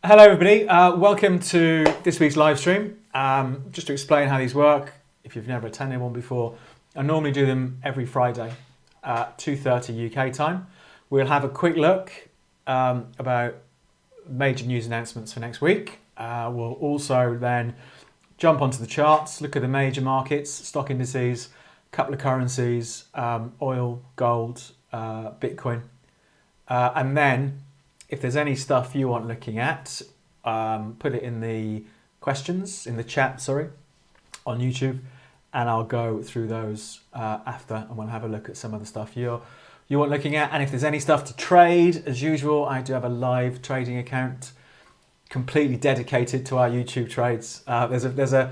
Hello everybody, welcome to this week's live stream. Just to explain how these work, if you've never attended one before, I normally do them every Friday at 2:30 UK time. We'll have a quick look about major news announcements for next week. We'll also then jump onto the charts, look at the major markets, stock indices, a couple of currencies, oil, gold, Bitcoin, and then if there's any stuff you want looking at, put it in the questions, in the chat, on YouTube, and I'll go through those after, and we'll have a look at some of the stuff you want looking at. And if there's any stuff to trade, as usual, I do have a live trading account completely dedicated to our YouTube trades. There's a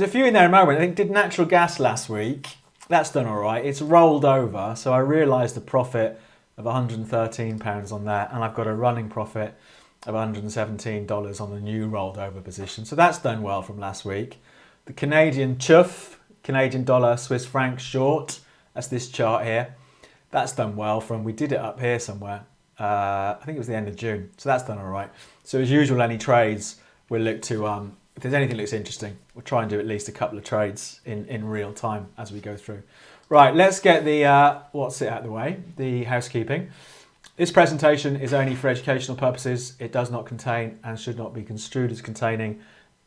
few in there at the moment. I think did natural gas last week. That's done all right. It's rolled over, so I realised the profit of £113 on that, and I've got a running profit of $117 on the new rolled over position. So that's done well from last week. The Canadian chuff, Canadian dollar, Swiss franc short, that's this chart here. That's done well from, we did it up here somewhere. I think it was the end of June. So that's done all right. So as usual, any trades, we'll look to, if there's anything that looks interesting, we'll try and do at least a couple of trades in real time as we go through. Right, let's get the what's it out of the way, the housekeeping. This presentation is only for educational purposes. It does not contain and should not be construed as containing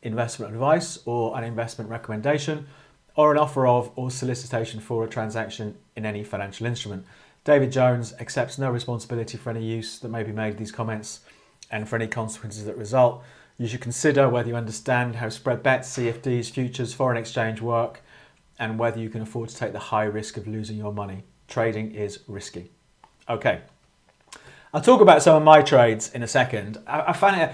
investment advice or an investment recommendation or an offer of or solicitation for a transaction in any financial instrument. David Jones accepts no responsibility for any use that may be made of these comments and for any consequences that result. You should consider whether you understand how spread bets, CFDs, futures, foreign exchange work, and whether you can afford to take the high risk of losing your money. Trading is risky. Okay, I'll talk about some of my trades in a second. I found it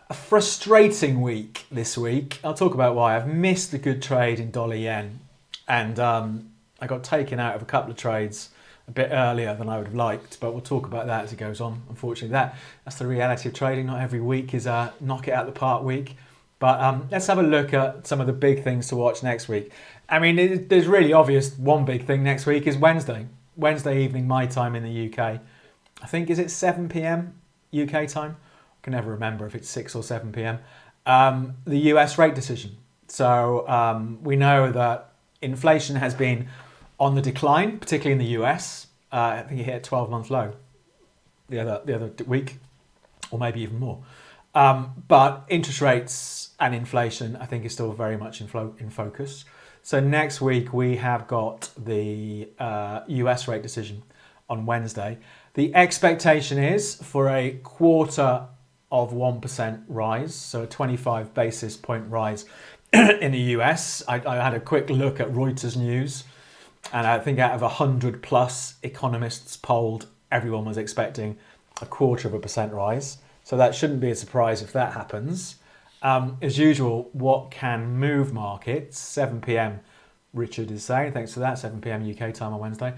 a frustrating week this week. I'll talk about why. I've missed a good trade in dollar yen, and I got taken out of a couple of trades a bit earlier than I would have liked, but we'll talk about that as it goes on. Unfortunately, that's the reality of trading. Not every week is a knock it out the park week. But let's have a look at some of the big things to watch next week. I mean, there's really obvious one big thing next week is Wednesday. Wednesday evening, my time in the UK. I think, is it 7 p.m. UK time? I can never remember if it's 6 or 7 p.m. The US rate decision. So we know that inflation has been on the decline, particularly in the US. I think it hit a 12-month low the other week, or maybe even more. But interest rates and inflation, I think, is still very much in focus. So next week we have got the US rate decision on Wednesday. The expectation is for a 1/4% rise, so a 25 basis point rise in the US. I had a quick look at Reuters News, and I think out of 100 plus economists polled, everyone was expecting a 1/4% rise. So that shouldn't be a surprise if that happens. As usual, what can move markets? 7 p.m. Richard is saying, thanks for that, 7 p.m. UK time on Wednesday.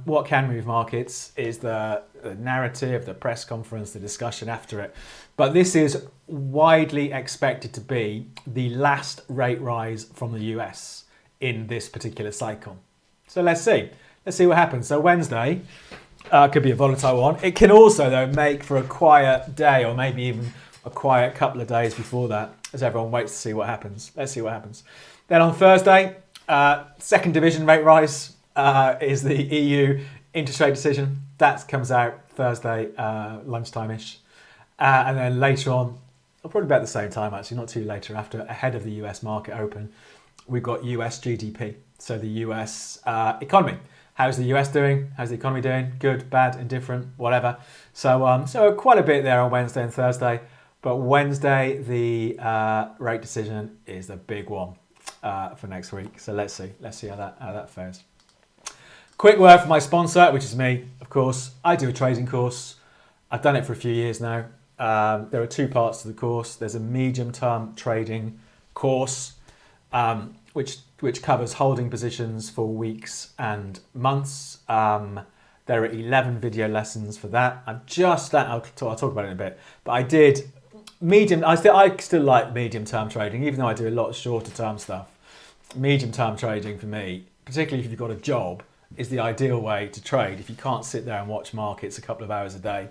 What can move markets is the narrative, the press conference, the discussion after it. But this is widely expected to be the last rate rise from the US in this particular cycle. So let's see. Let's see what happens. So Wednesday could be a volatile one. It can also, though, make for a quiet day, or maybe even a quiet couple of days before that, as everyone waits to see what happens. Let's see what happens. Then on Thursday, second division rate rise is the EU interest rate decision. That comes out Thursday lunchtime-ish. And then later on, probably about the same time actually, not too later, after ahead of the US market open, we've got US GDP. So the US economy. How's the US doing? How's the economy doing? Good, bad, indifferent, whatever. So quite a bit there on Wednesday and Thursday. But Wednesday, the rate decision is the big one for next week. So let's see how that fares. Quick word from my sponsor, which is me, of course. I do a trading course. I've done it for a few years now. There are two parts to the course. There's a medium-term trading course, which covers holding positions for weeks and months. There are 11 video lessons for that. I'll talk about it in a bit. But I did medium. I still like medium-term trading, even though I do a lot of shorter-term stuff. Medium-term trading for me, particularly if you've got a job, is the ideal way to trade. If you can't sit there and watch markets a couple of hours a day,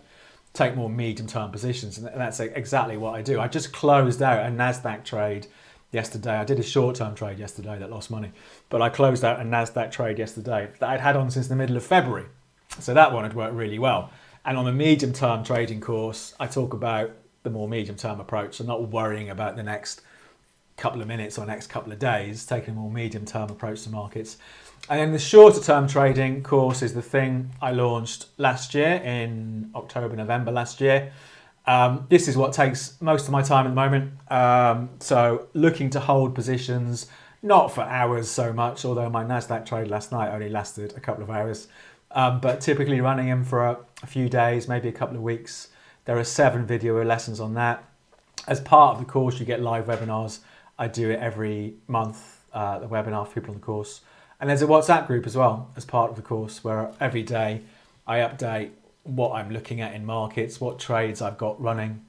take more medium-term positions, and that's exactly what I do. I just closed out a NASDAQ trade yesterday. I did a short-term trade yesterday that lost money, but I closed out a NASDAQ trade yesterday that I'd had on since the middle of February. So that one had worked really well. And on the medium-term trading course, I talk about the more medium-term approach, so not worrying about the next couple of minutes or next couple of days, taking a more medium-term approach to markets. And then the shorter-term trading course is the thing I launched last year in October, November last year. This is what takes most of my time at the moment. So looking to hold positions, not for hours so much, although my NASDAQ trade last night only lasted a couple of hours, but typically running them for a few days, maybe a couple of weeks. There are 7 video lessons on that. As part of the course, you get live webinars. I do it every month, the webinar for people on the course. And there's a WhatsApp group as well as part of the course where every day I update what I'm looking at in markets, what trades I've got running,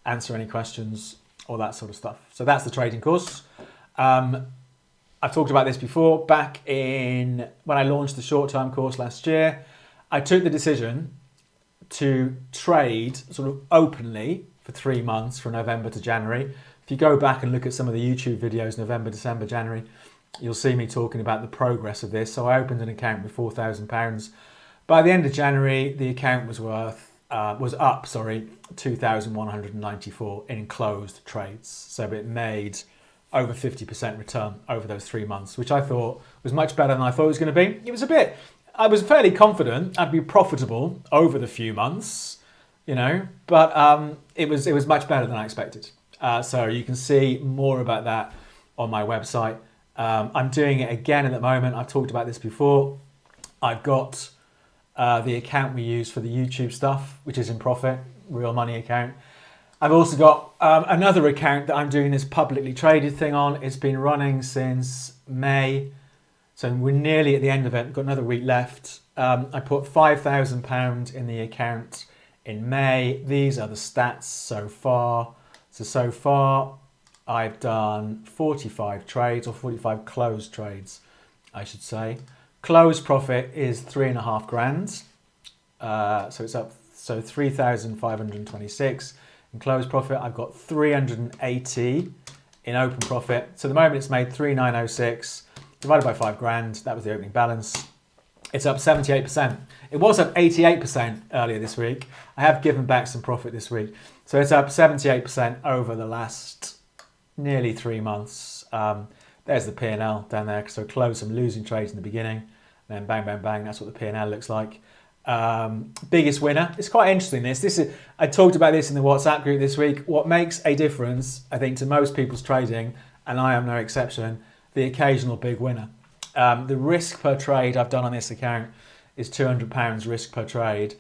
answer any questions, all that sort of stuff. So that's the trading course. I've talked about this before. Back in when I launched the short-term course last year, I took the decision to trade sort of openly for 3 months from November to January. If you go back and look at some of the YouTube videos, November, December, January, you'll see me talking about the progress of this. So I opened an account with £4,000. By the end of January, the account was up 2,194 in closed trades. So it made over 50% return over those 3 months, which I thought was much better than I thought it was going to be. I was fairly confident I'd be profitable over the few months, but it was much better than I expected. So you can see more about that on my website. I'm doing it again at the moment. I've talked about this before. I've got the account we use for the YouTube stuff, which is in profit, real money account. I've also got another account that I'm doing this publicly traded thing on. It's been running since May. So we're nearly at the end of it. We've got another week left. I put £5,000 in the account in May. These are the stats so far. So far, I've done 45 trades, or 45 closed trades, I should say. Closed profit is 3.5 grand. So it's up, 3,526. In closed profit, I've got 380 in open profit. So at the moment, it's made 3,906 divided by 5 grand. That was the opening balance. It's up 78%. It was up 88% earlier this week. I have given back some profit this week. So it's up 78% over the last nearly 3 months. There's the P&L down there. So close some losing trades in the beginning. Then bang, bang, bang. That's what the P&L looks like. Biggest winner. It's quite interesting I talked about this in the WhatsApp group this week. What makes a difference, I think, to most people's trading, and I am no exception, the occasional big winner. The risk per trade I've done on this account is £200 risk per trade.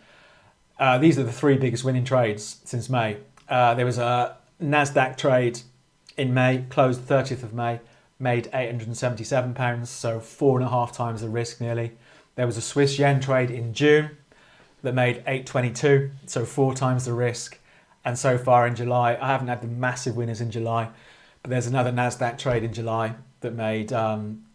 These are the 3 biggest winning trades since May. There was a NASDAQ trade in May, closed 30th of May, made £877, so 4.5 times the risk nearly. There was a Swiss yen trade in June that made 822, so 4 times the risk. And so far in July, I haven't had the massive winners in July, but there's another NASDAQ trade in July that made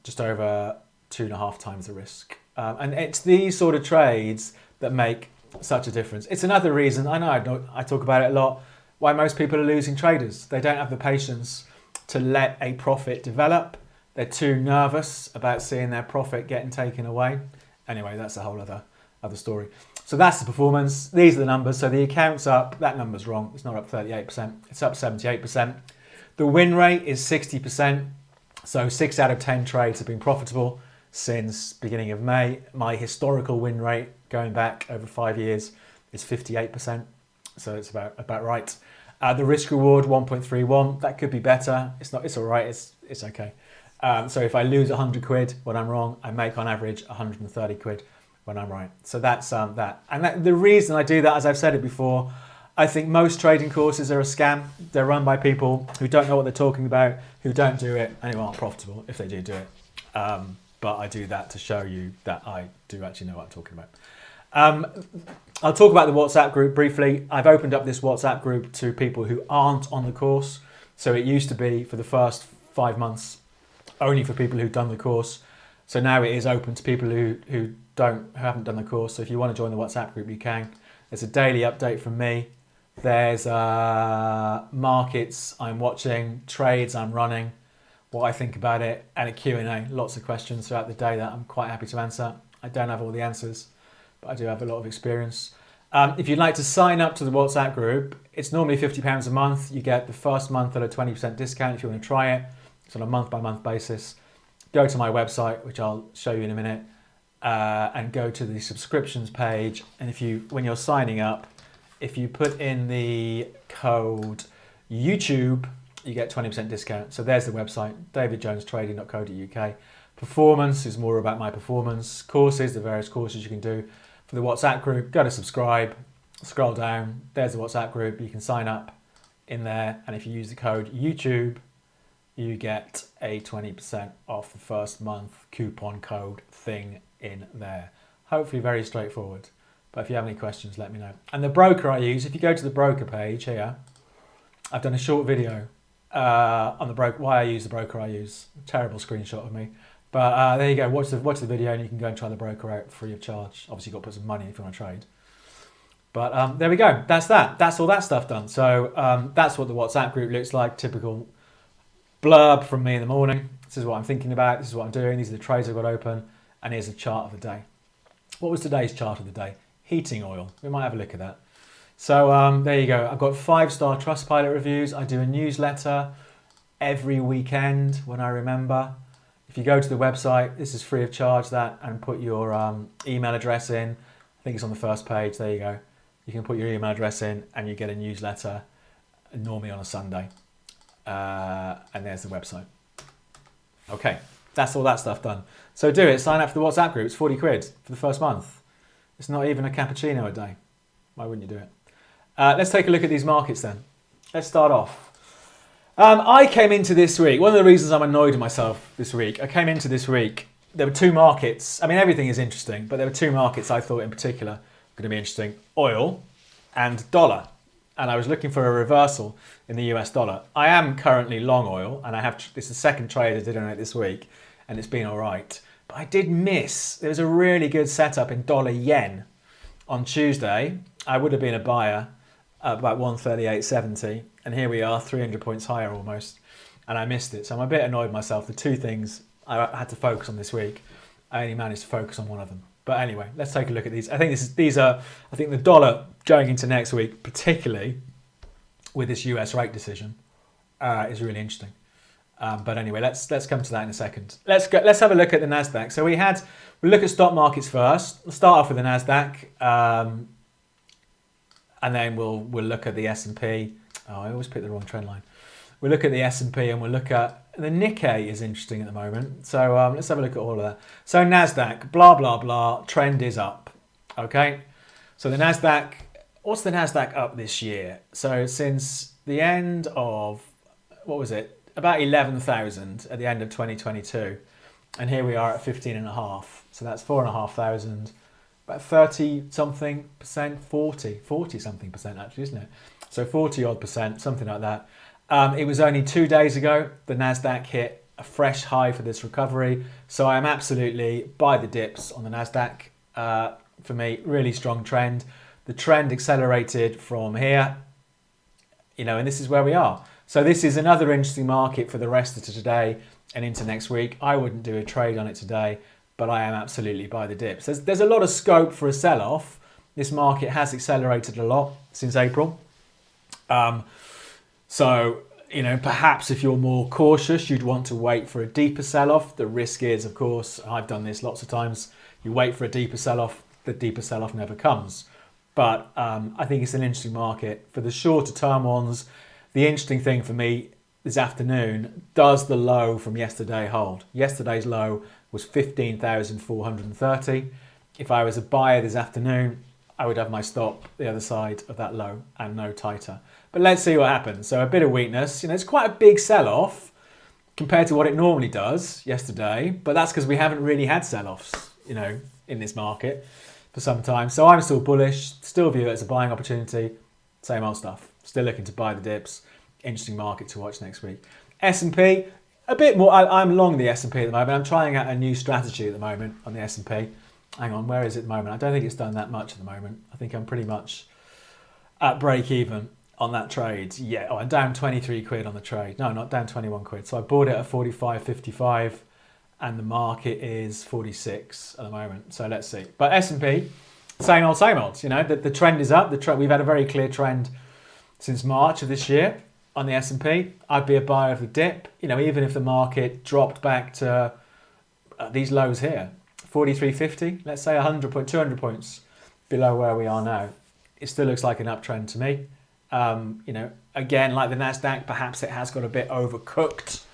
just over 2.5 times the risk. And it's these sort of trades that make such a difference. It's another reason, I know I talk about it a lot, why most people are losing traders. They don't have the patience to let a profit develop. They're too nervous about seeing their profit getting taken away. Anyway, that's a whole other story. So that's the performance. These are the numbers. So the account's up. That number's wrong. It's not up 38%. It's up 78%. The win rate is 60%. So 6 out of 10 trades have been profitable since beginning of May. My historical win rate going back over 5 years is 58%. So it's about right. The risk reward 1.31. That could be better. It's not. It's all right. It's okay. So if I lose 100 quid when I'm wrong, I make on average 130 quid when I'm right. So that's that. And the reason I do that, as I've said it before, I think most trading courses are a scam. They're run by people who don't know what they're talking about, who don't do it, and who aren't profitable if they do it. But I do that to show you that I do actually know what I'm talking about. I'll talk about the WhatsApp group briefly. I've opened up this WhatsApp group to people who aren't on the course. So it used to be for the first 5 months only for people who've done the course. So now it is open to people who haven't done the course. So if you want to join the WhatsApp group, you can. There's a daily update from me. There's markets I'm watching, trades I'm running, what I think about it, and a Q&A. Lots of questions throughout the day that I'm quite happy to answer. I don't have all the answers, but I do have a lot of experience. If you'd like to sign up to the WhatsApp group, it's normally £50 a month. You get the first month at a 20% discount if you want to try it. It's on a month-by-month basis. Go to my website, which I'll show you in a minute, and go to the subscriptions page. And when you're signing up, if you put in the code YouTube, you get 20% discount. So there's the website, davidjonestrading.co.uk. Performance is more about my performance. Courses, the various courses you can do. For the WhatsApp group, go to subscribe, scroll down. There's the WhatsApp group. You can sign up in there. And if you use the code YouTube, you get a 20% off the first month coupon code thing in there. Hopefully very straightforward. But if you have any questions, let me know. And the broker I use, if you go to the broker page here, I've done a short video on the broker, why I use the broker I use. Terrible screenshot of me. But there you go, watch the video and you can go and try the broker out free of charge. Obviously you've got to put some money if you want to trade. But there we go, that's that. That's all that stuff done. So that's what the WhatsApp group looks like, typical blurb from me in the morning. This is what I'm thinking about, this is what I'm doing, these are the trades I've got open, and here's a chart of the day. What was today's chart of the day? Heating oil. We might have a look at that. So there you go. I've got 5-star Trustpilot reviews. I do a newsletter every weekend when I remember. If you go to the website, this is free of charge, that, and put your email address in. I think it's on the first page. There you go. You can put your email address in and you get a newsletter, normally on a Sunday. And there's the website. Okay, that's all that stuff done. So do it. Sign up for the WhatsApp group. It's 40 quid for the first month. It's not even a cappuccino a day. Why wouldn't you do it? Let's take a look at these markets then. Let's start off. I came into this week, one of the reasons I'm annoyed at myself this week, I came into this week, there were two markets. I mean, everything is interesting, but there were two markets I thought in particular were going to be interesting. Oil and dollar. And I was looking for a reversal in the US dollar. I am currently long oil, and this is the second trade I did on it this week, and it's been all right. But I did miss, there was a really good setup in dollar yen on Tuesday. I would have been a buyer at about 138.70, and here we are, 300 points higher almost, and I missed it. So I'm a bit annoyed myself. The two things I had to focus on this week, I only managed to focus on one of them. But anyway, let's take a look at these. I think I think the dollar going into next week, particularly with this US rate decision, is really interesting. But anyway, let's come to that in a second. Let's have a look at the Nasdaq. So we'll look at stock markets first. We'll start off with the Nasdaq, and then we'll look at the S&P. Oh, I always pick the wrong trend line. We'll look at the S&P and we'll look at the Nikkei is interesting at the moment. So let's have a look at all of that. So Nasdaq, blah blah blah. Trend is up. Okay. So the Nasdaq. What's the Nasdaq up this year? So since the end of, what was it? About 11,000 at the end of 2022, and here we are at 15.5. So that's 4,500, about 30 something percent, 40 something percent actually, isn't it? So 40 odd percent, something like that. It was only 2 days ago the Nasdaq hit a fresh high for this recovery. So I am absolutely by the dips on the Nasdaq. For me, really strong trend. The trend accelerated from here, and this is where we are. So this is another interesting market for the rest of today and into next week. I wouldn't do a trade on it today, but I am absolutely by the dips. There's a lot of scope for a sell-off. This market has accelerated a lot since April. So, perhaps if you're more cautious, you'd want to wait for a deeper sell-off. The risk is, of course, I've done this lots of times, you wait for a deeper sell-off, the deeper sell-off never comes. But I think it's an interesting market. For the shorter term ones, the interesting thing for me this afternoon, does the low from yesterday hold? Yesterday's low was 15,430. If I was a buyer this afternoon, I would have my stop the other side of that low and no tighter. But let's see what happens. So a bit of weakness. It's quite a big sell-off compared to what it normally does yesterday, but that's because we haven't really had sell-offs, in this market for some time. So I'm still bullish, still view it as a buying opportunity. Same old stuff. Still looking to buy the dips. Interesting market to watch next week. S&P, a bit more. I'm long the S&P at the moment. I'm trying out a new strategy at the moment on the S&P. hang on, where is it at the moment? I don't think it's done that much at the moment. I think I'm pretty much at break even on that trade. Yeah, I'm down 23 quid on the trade. No, not down 21 quid. So I bought it at 45.55 and the market is 46 at the moment. So let's see. But S&P, same old, same old. You know, the trend is up. We've had a very clear trend since March of this year on the S&P. I'd be a buyer of the dip. You know, even if the market dropped back to these lows here, 43.50, let's say 200 points below where we are now, it still looks like an uptrend to me. You know, again, like the Nasdaq, perhaps it has got a bit overcooked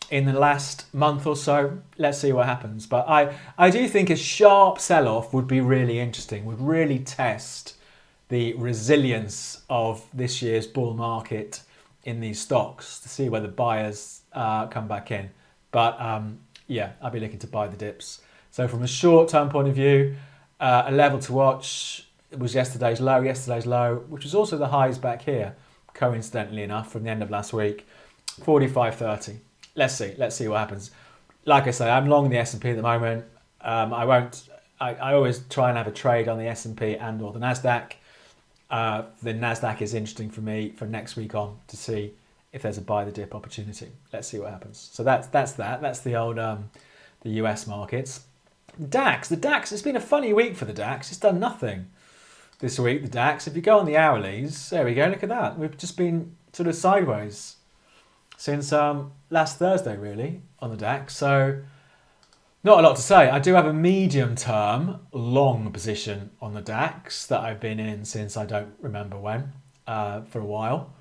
in the last month or so. Let's see what happens. But I do think a sharp sell-off would be really interesting, would really test the resilience of this year's bull market in these stocks to see whether buyers come back in. But yeah, I'll be looking to buy the dips. So from a short-term point of view, a level to watch was yesterday's low, which was also the highs back here, coincidentally enough, from the end of last week, 45.30. Let's see what happens. Like I say, I'm long the S&P at the moment. I always try and have a trade on the S&P and or the Nasdaq. The Nasdaq is interesting for me for next week on to see if there's a buy the dip opportunity. Let's see what happens. So that's that. That's the old the US markets. The DAX, it's been a funny week for the DAX. It's done nothing this week, the DAX. If you go on the hourlies, there we go, look at that. We've just been sort of sideways since last Thursday, really, on the DAX. So not a lot to say. I do have a medium-term long position on the DAX that I've been in since I don't remember when, for a while.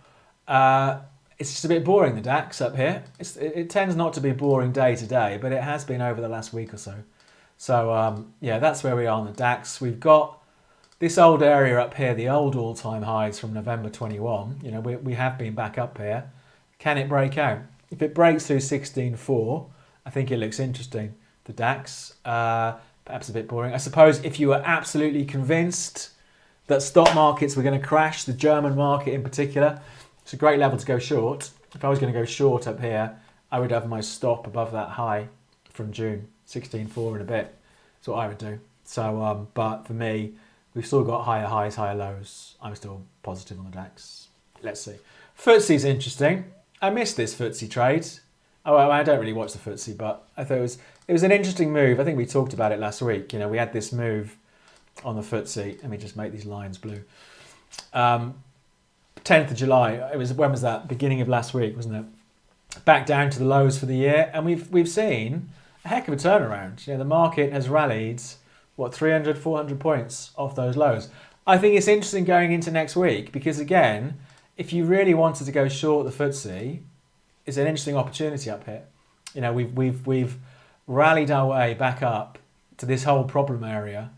It's just a bit boring, the DAX up here. It tends not to be boring day to day, but it has been over the last week or so. So yeah, that's where we are on the DAX. We've got this old area up here, the old all-time highs from November 21. You know, we have been back up here. Can it break out? If it breaks through 16.4, I think it looks interesting. The DAX, perhaps a bit boring. I suppose if you were absolutely convinced that stock markets were going to crash, the German market in particular, it's a great level to go short. If I was going to go short up here, I would have my stop above that high from June, 16.4 and a bit. That's what I would do. So, but for me, we've still got higher highs, higher lows. I'm still positive on the DAX. Let's see. FTSE's interesting. I missed this FTSE trade. Oh, well, I don't really watch the FTSE, but I thought it was an interesting move. I think we talked about it last week. You know, we had this move on the FTSE. Let me just make these lines blue. 10th of July. When was that? Beginning of last week, wasn't it? Back down to the lows for the year, and we've seen a heck of a turnaround. You know, the market has rallied 300, 400 points off those lows. I think it's interesting going into next week because again, if you really wanted to go short the FTSE, it's an interesting opportunity up here. You know, we've rallied our way back up to this whole problem area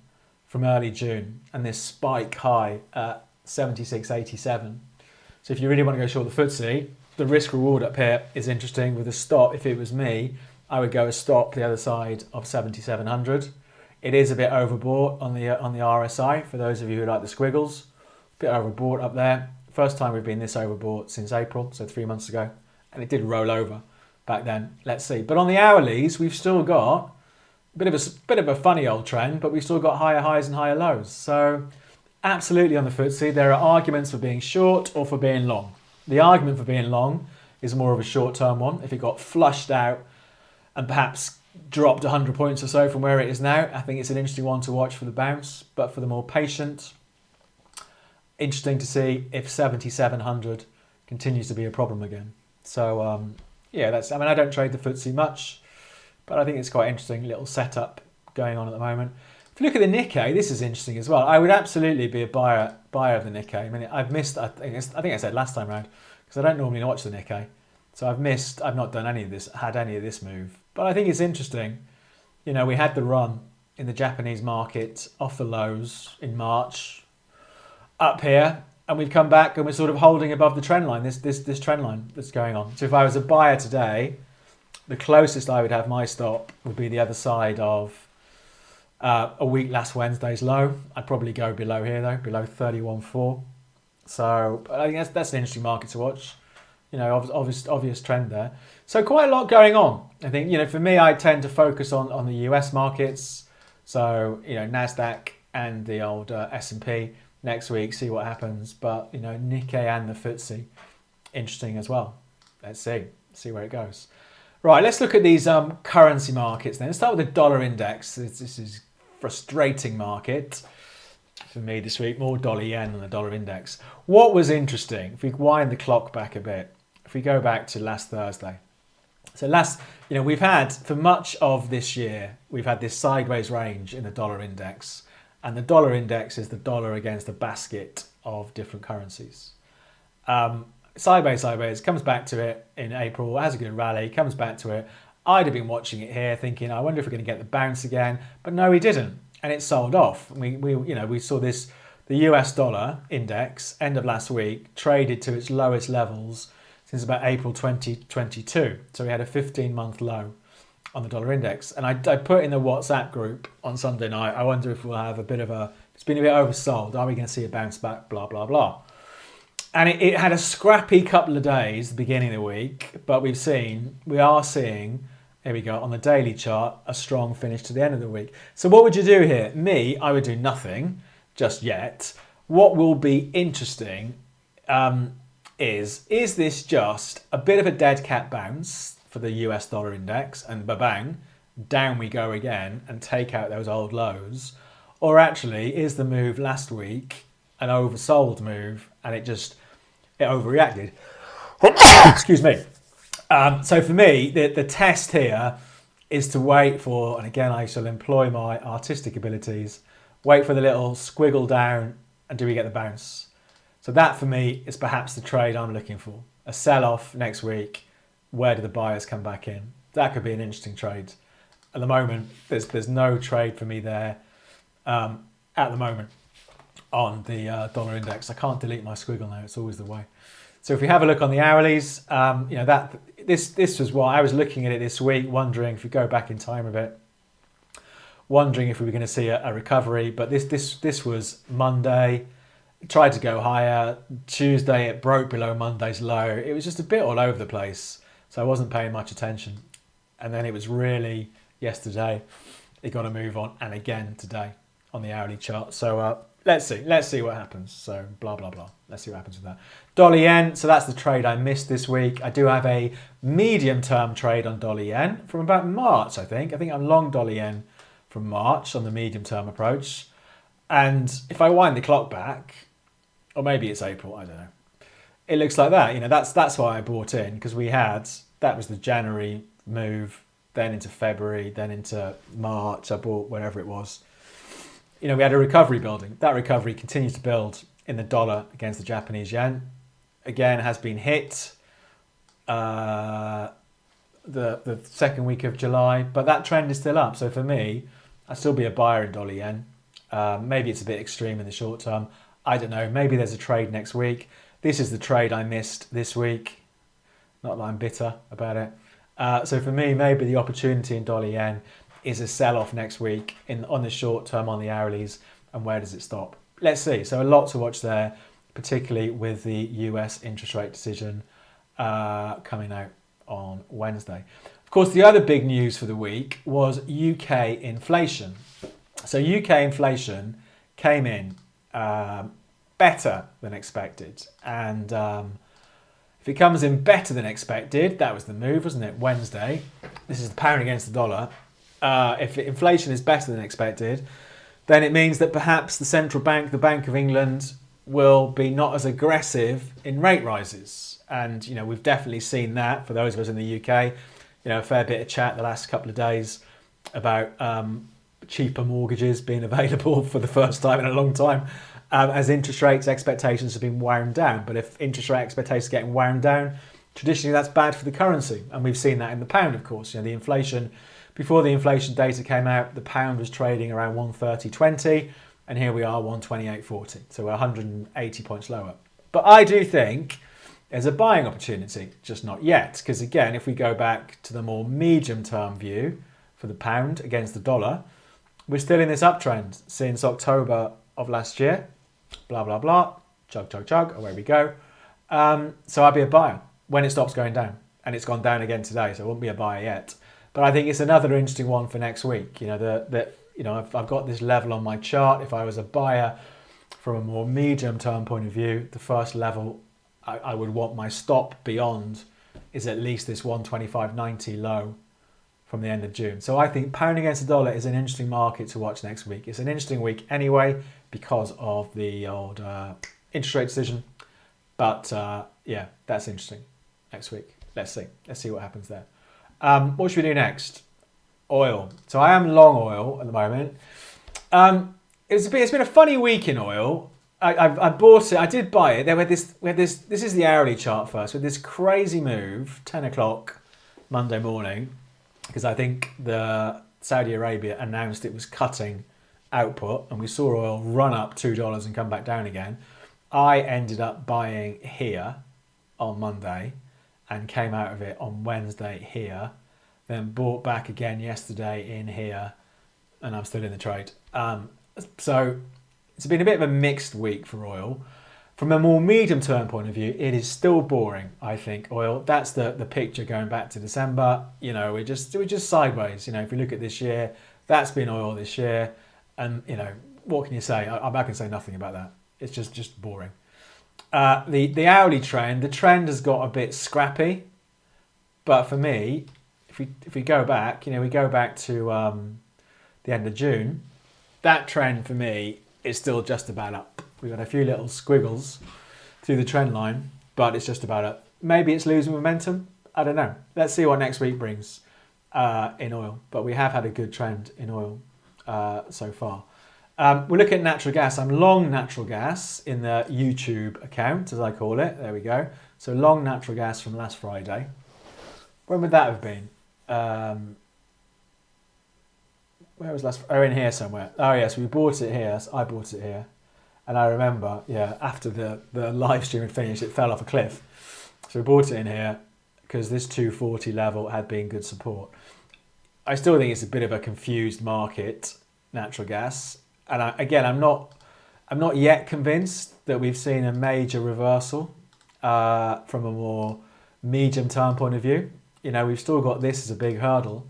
from early June and this spike high at 76.87. So if you really want to go short the FTSE, the risk reward up here is interesting with a stop. If it was me, I would go a stop the other side of 7,700. It is a bit overbought on the RSI for those of you who like the squiggles. A bit overbought up there. First time we've been this overbought since April, so 3 months ago, and it did roll over back then. Let's see. But on the hourlies, we've still got a bit of a funny old trend, but we've still got higher highs and higher lows. So absolutely on the FTSE, there are arguments for being short or for being long. The argument for being long is more of a short-term one. If it got flushed out and perhaps dropped 100 points or so from where it is now, I think it's an interesting one to watch for the bounce. But for the more patient, interesting to see if 7,700 continues to be a problem again. So yeah, I don't trade the FTSE much, but I think it's quite interesting little setup going on at the moment. If you look at the Nikkei, this is interesting as well. I would absolutely be a buyer of the Nikkei. I mean, I think I said last time round, because I don't normally watch the Nikkei. So I've not done any of this move. But I think it's interesting. You know, we had the run in the Japanese market off the lows in March up here, and we've come back and we're sort of holding above the trend line, this trend line that's going on. So if I was a buyer today, the closest I would have my stop would be the other side of a week last Wednesday's low. I'd probably go below here though, below 31.4. So I think that's an interesting market to watch. You know, obvious trend there. So quite a lot going on. I think, you know, for me, I tend to focus on the US markets. So, NASDAQ and the old S&P next week, see what happens. But, Nikkei and the FTSE, interesting as well. Let's see where it goes. Right, let's look at these currency markets then. Let's start with the dollar index. This is a frustrating market for me this week, more dollar yen than the dollar index. What was interesting, if we wind the clock back a bit, if we go back to last Thursday. So we've had, for much of this year, we've had this sideways range in the dollar index. And the dollar index is the dollar against a basket of different currencies. Sideways, comes back to it in April, has a good rally, comes back to it. I'd have been watching it here thinking, I wonder if we're going to get the bounce again. But no, we didn't. And it sold off. We saw this, the US dollar index, end of last week, traded to its lowest levels since about April 2022. So we had a 15-month low on the dollar index. And I put in the WhatsApp group on Sunday night, I wonder if we'll have it's been a bit oversold. Are we going to see a bounce back? Blah, blah, blah. And it had a scrappy couple of days, the beginning of the week, but we are seeing, here we go, on the daily chart, a strong finish to the end of the week. So what would you do here? I would do nothing just yet. What will be interesting is this just a bit of a dead cat bounce for the US dollar index and bang, down we go again and take out those old lows? Or actually, is the move last week an oversold move and it overreacted? Excuse me. So for me, the test here is to wait for, and again, I shall employ my artistic abilities, wait for the little squiggle down and do we get the bounce? So that for me is perhaps the trade I'm looking for. A sell-off next week. Where do the buyers come back in? That could be an interesting trade. At the moment, there's no trade for me there at the moment on the dollar index. I can't delete my squiggle now. It's always the way. So if we have a look on the hourlies, this was why I was looking at it this week, wondering if we go back in time a bit, wondering if we were going to see a recovery. But this was Monday. It tried to go higher. Tuesday it broke below Monday's low. It was just a bit all over the place. So I wasn't paying much attention. And then it was really yesterday. It got a move on, and again today on the hourly chart. So let's see what happens. So blah blah blah. Let's see what happens with that. Dollar yen. So that's the trade I missed this week. I do have a medium-term trade on dollar yen from about March. I think I'm long dollar yen from March on the medium-term approach. And if I wind the clock back, or maybe it's April, I don't know. It looks like that. That's why I bought in, because that was the January move, then into February, then into March. I bought wherever it was. We had a recovery building. That recovery continues to build in the dollar against the Japanese yen. Again, has been hit the second week of July, but that trend is still up. So for me, I'd still be a buyer in dollar yen. Maybe it's a bit extreme in the short term. I don't know. Maybe there's a trade next week. This is the trade I missed this week. Not that I'm bitter about it. So for me, maybe the opportunity in dollar yen is a sell-off next week on the short term on the hourlies. And where does it stop? Let's see. So a lot to watch there, particularly with the US interest rate decision coming out on Wednesday. Of course, the other big news for the week was UK inflation. So UK inflation came in better than expected. And if it comes in better than expected, that was the move, wasn't it? Wednesday. This is the pound against the dollar. If inflation is better than expected, then it means that perhaps the central bank, the Bank of England, will be not as aggressive in rate rises. And, we've definitely seen that for those of us in the UK. A fair bit of chat the last couple of days about cheaper mortgages being available for the first time in a long time, as interest rates expectations have been wound down. But if interest rate expectations are getting wound down, traditionally that's bad for the currency. And we've seen that in the pound, of course. The inflation, before the inflation data came out, the pound was trading around 130.20, and here we are 128.40. So we're 180 points lower. But I do think there's a buying opportunity, just not yet. Because again, if we go back to the more medium-term view for the pound against the dollar, we're still in this uptrend since October of last year. Blah, blah, blah. Chug, chug, chug. Away we go. So I'll be a buyer when it stops going down. And it's gone down again today, so I won't be a buyer yet. But I think it's another interesting one for next week. I've got this level on my chart. If I was a buyer from a more medium-term point of view, the first level I would want my stop beyond is at least this 125.90 low from the end of June. So I think pound against the dollar is an interesting market to watch next week. It's an interesting week anyway because of the old interest rate decision. But yeah, that's interesting next week. Let's see what happens there. What should we do next? Oil. So I am long oil at the moment. It's been a funny week in oil. I bought it. I did buy it. This is the hourly chart first. With this crazy move, 10 o'clock Monday morning, because I think the Saudi Arabia announced it was cutting output, and we saw oil run up $2 and come back down again. I ended up buying here on Monday and came out of it on Wednesday here, then bought back again yesterday in here, and I'm still in the trade. So it's been a bit of a mixed week for oil. From a more medium-term point of view, it is still boring, I think, oil. That's the picture going back to December. We're just sideways. If you look at this year, that's been oil this year. And, what can you say? I can say nothing about that. It's just boring. The hourly trend, the trend has got a bit scrappy. But for me, if we go back, we go back to the end of June, that trend for me is still just about up. We've got a few little squiggles through the trend line, but it's just about up. Maybe it's losing momentum. I don't know. Let's see what next week brings in oil. But we have had a good trend in oil so far. We're looking at natural gas. I'm long natural gas in the YouTube account, as I call it. There we go. So long natural gas from last Friday. When would that have been? Where was last? Oh, in here somewhere. Oh, yes, we bought it here. So I bought it here. And I remember, after the live stream had finished, it fell off a cliff. So we bought it in here because this 240 level had been good support. I still think it's a bit of a confused market, natural gas. And I'm not yet convinced that we've seen a major reversal from a more medium-term point of view. We've still got this as a big hurdle.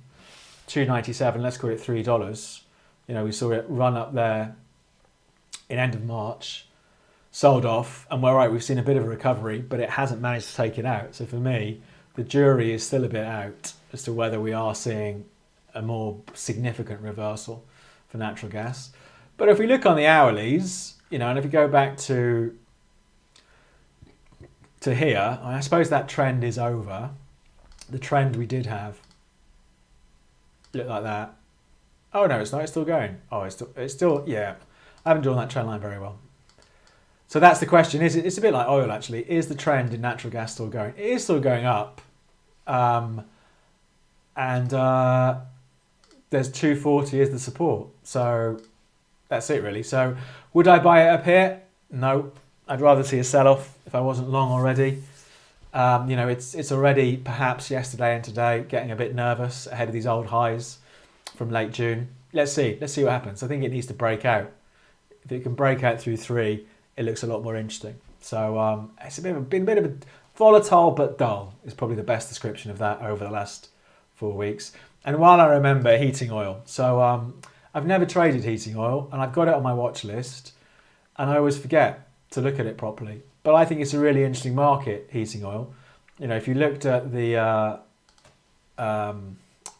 297, let's call it $3. We saw it run up there in end of March, sold off, and we're right, we've seen a bit of a recovery, but it hasn't managed to take it out. So for me, the jury is still a bit out as to whether we are seeing a more significant reversal for natural gas. But if we look on the hourlies, and if you go back to here, I suppose that trend is over. The trend we did have looked like that. Oh no, it's not. It's still going. Oh, it's still. Yeah, I haven't drawn that trend line very well. So that's the question. It's a bit like oil actually. Is the trend in natural gas still going? It is still going up, and there's 240 is the support. So that's it really. So would I buy it up here? No. I'd rather see a sell-off if I wasn't long already. It's already perhaps yesterday and today getting a bit nervous ahead of these old highs from late June. Let's see what happens. I think it needs to break out. If it can break out through 3, it looks a lot more interesting. So it's been a bit of a volatile but dull is probably the best description of that over the last 4 weeks. And while I remember heating oil, so I've never traded heating oil and I've got it on my watch list and I always forget to look at it properly. But I think it's a really interesting market, heating oil. If you looked at the, what are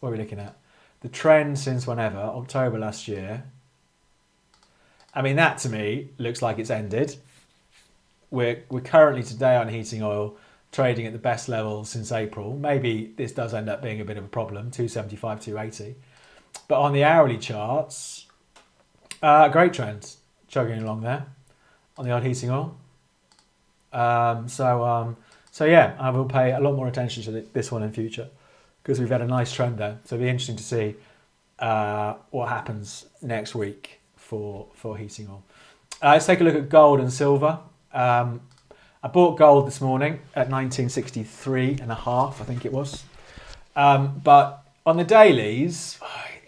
we looking at? The trend since whenever, October last year. I mean, that to me looks like it's ended. We're currently today on heating oil trading at the best level since April. Maybe this does end up being a bit of a problem, 275, 280. But on the hourly charts, great trend, chugging along there on the old heating oil. So yeah, I will pay a lot more attention to this one in future because we've had a nice trend there. So it'll be interesting to see what happens next week for heating oil. Let's take a look at gold and silver. I bought gold this morning at 1963.5, I think it was. But on the dailies,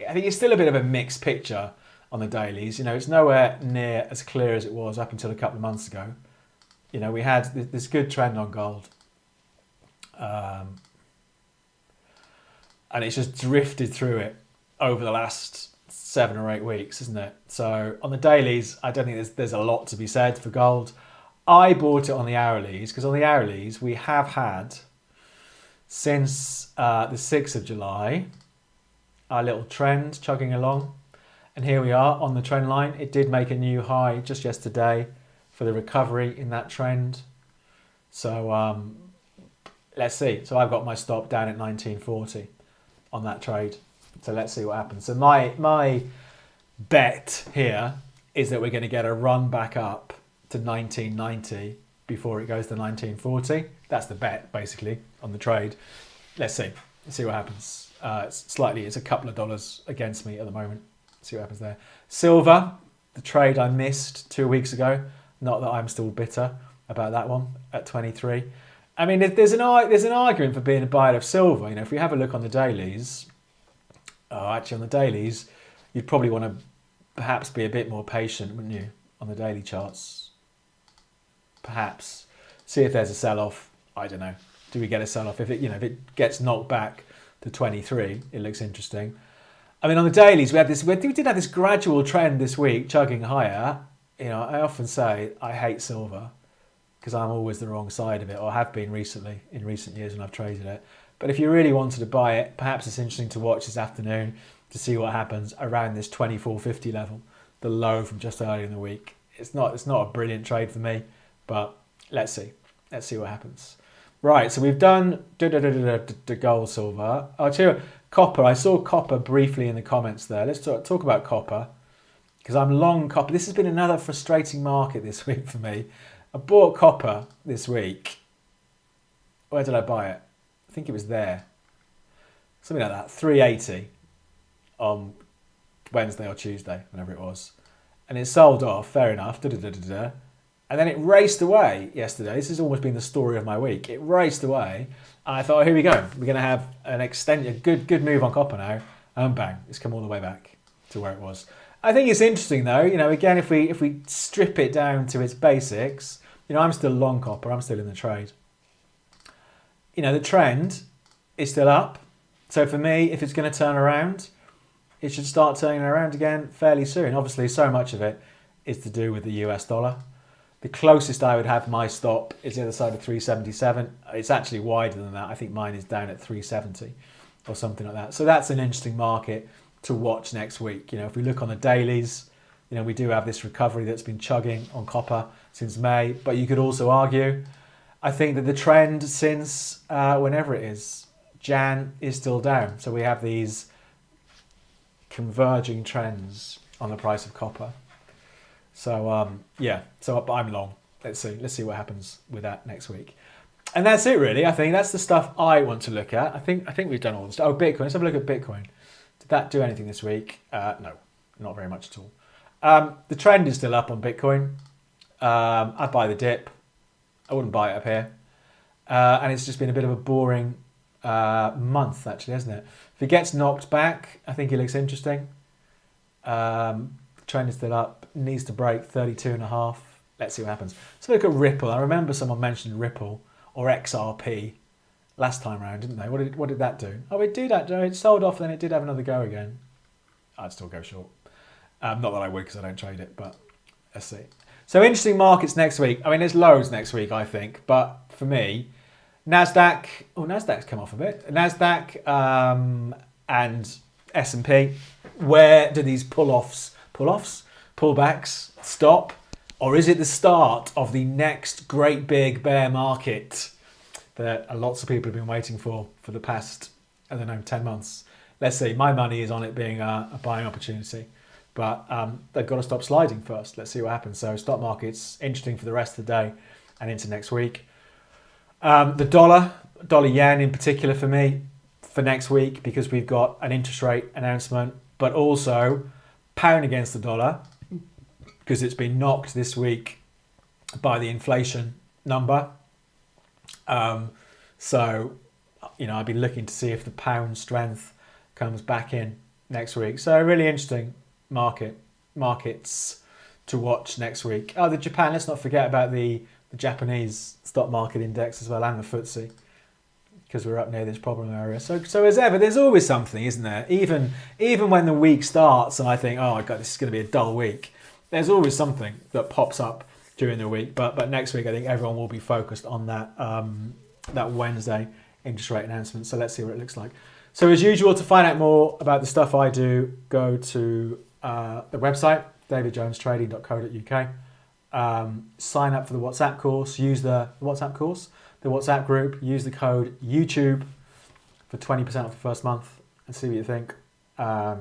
I think it's still a bit of a mixed picture on the dailies. It's nowhere near as clear as it was up until a couple of months ago. We had this good trend on gold. And it's just drifted through it over the last 7 or 8 weeks, isn't it? So on the dailies, I don't think there's a lot to be said for gold. I bought it on the hourlies because on the hourlies we have had since the 6th of July our little trend chugging along, and here we are on the trend line. It did make a new high just yesterday for the recovery in that trend. So let's see. So I've got my stop down at 1940 on that trade. So let's see what happens. So my bet here is that we're going to get a run back up to 1990 before it goes to 1940. That's the bet basically on the trade. Let's see. Let's see what happens. It's a couple of dollars against me at the moment. See what happens there. Silver, the trade I missed 2 weeks ago. Not that I'm still bitter about that one at 23. I mean, there's an argument for being a buyer of silver. You know, if we have a look on the dailies, actually on the dailies, you'd probably want to perhaps be a bit more patient, wouldn't you, on the daily charts? Perhaps see if there's a sell-off. I don't know. Do we get a sell-off? If it gets knocked back to 23, it looks interesting. I mean, on the dailies, we did have this gradual trend this week, chugging higher. You know, I often say I hate silver because I'm always the wrong side of it, or have been recently in recent years when I've traded it. But if you really wanted to buy it, perhaps it's interesting to watch this afternoon to see what happens around this 24.50 level, the low from just earlier in the week. It's not a brilliant trade for me, but let's see. Let's see what happens. Right, so we've done the gold, silver. I'll tell you, copper. I saw copper briefly in the comments there. Let's talk about copper because I'm long copper. This has been another frustrating market this week for me. I bought copper this week. Where did I buy it? I think it was there. Something like that. 380 on Wednesday or Tuesday, whenever it was. And it sold off, fair enough. And then it raced away yesterday. This has almost been the story of my week. It raced away. And I thought, oh, here we go. We're going to have a good move on copper now. And bang, it's come all the way back to where it was. I think it's interesting though, you know, again, if we strip it down to its basics, you know, I'm still long copper. I'm still in the trade. You know, the trend is still up. So for me, if it's going to turn around, it should start turning around again fairly soon. Obviously, so much of it is to do with the US dollar. The closest I would have my stop is the other side of 377. It's actually wider than that. I think mine is down at 370 or something like that. So that's an interesting market to watch next week. You know, if we look on the dailies, you know, we do have this recovery that's been chugging on copper since May. But you could also argue, I think that the trend since whenever it is, Jan, is still down. So we have these converging trends on the price of copper. So yeah, so I'm long. Let's see what happens with that next week. And that's it really. I think that's the stuff I want to look at. I think we've done all the stuff. Oh, Bitcoin. Let's have a look at Bitcoin. Did that do anything this week? No, not very much at all. The trend is still up on Bitcoin. I'd buy the dip. I wouldn't buy it up here. And it's just been a bit of a boring month actually, hasn't it? If it gets knocked back, I think it looks interesting. Trend is still up, needs to break 32.5. Let's see what happens. So look at Ripple. I remember someone mentioned Ripple or XRP last time around, didn't they? What did that do? Oh, it did that. It sold off, then it did have another go again. I'd still go short. Not that I would because I don't trade it, but let's see. So interesting markets next week. I mean, there's loads next week, I think. But for me, NASDAQ. Oh, NASDAQ's come off a bit. NASDAQ and S&P. Where do these pullbacks stop? Or is it the start of the next great big bear market that lots of people have been waiting for the past, I don't know, 10 months? Let's see. My money is on it being a buying opportunity. But they've got to stop sliding first. Let's see what happens. So stock market's interesting for the rest of the day and into next week. The dollar yen in particular for me for next week because we've got an interest rate announcement, but also pound against the dollar because it's been knocked this week by the inflation number. So, you know, I've been looking to see if the pound strength comes back in next week. So really interesting markets to watch next week. Oh, the Japan, let's not forget about the Japanese stock market index as well and the FTSE. because we're up near this problem area. So as ever, there's always something, isn't there? Even when the week starts and I think, oh God, this is going to be a dull week, there's always something that pops up during the week. But next week, I think everyone will be focused on that that Wednesday interest rate announcement. So let's see what it looks like. So as usual, to find out more about the stuff I do, go to the website, davidjonestrading.co.uk. Sign up for the WhatsApp course, use the WhatsApp group, use the code YouTube for 20% off the first month and see what you think. I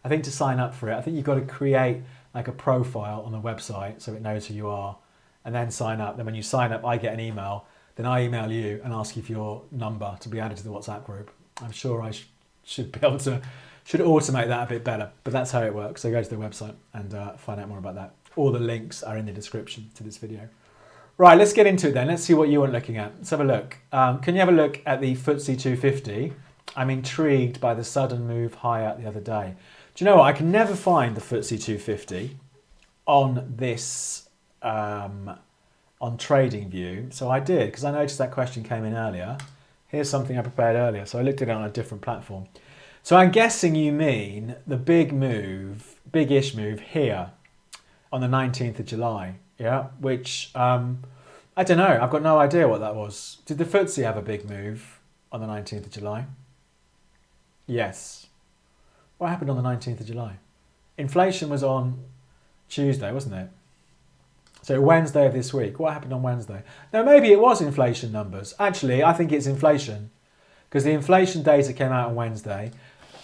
think to sign up for it, I think you've got to create like a profile on the website so it knows who you are and then sign up. Then when you sign up, I get an email. Then I email you and ask you for your number to be added to the WhatsApp group. I'm sure I should be able to, should automate that a bit better, but that's how it works. So go to the website and find out more about that. All the links are in the description to this video. Right, let's get into it then. Let's see what you want looking at. Let's have a look. Can you have a look at the FTSE 250? I'm intrigued by the sudden move higher the other day. Do you know what? I can never find the FTSE 250 on this, on TradingView. So I did, because I noticed that question came in earlier. Here's something I prepared earlier. So I looked at it on a different platform. So I'm guessing you mean the big move, big-ish move here on the 19th of July. Yeah, which, I don't know. I've got no idea what that was. Did the FTSE have a big move on the 19th of July? Yes. What happened on the 19th of July? Inflation was on Tuesday, wasn't it? So Wednesday of this week. What happened on Wednesday? Now, maybe it was inflation numbers. Actually, I think it's inflation because the inflation data came out on Wednesday.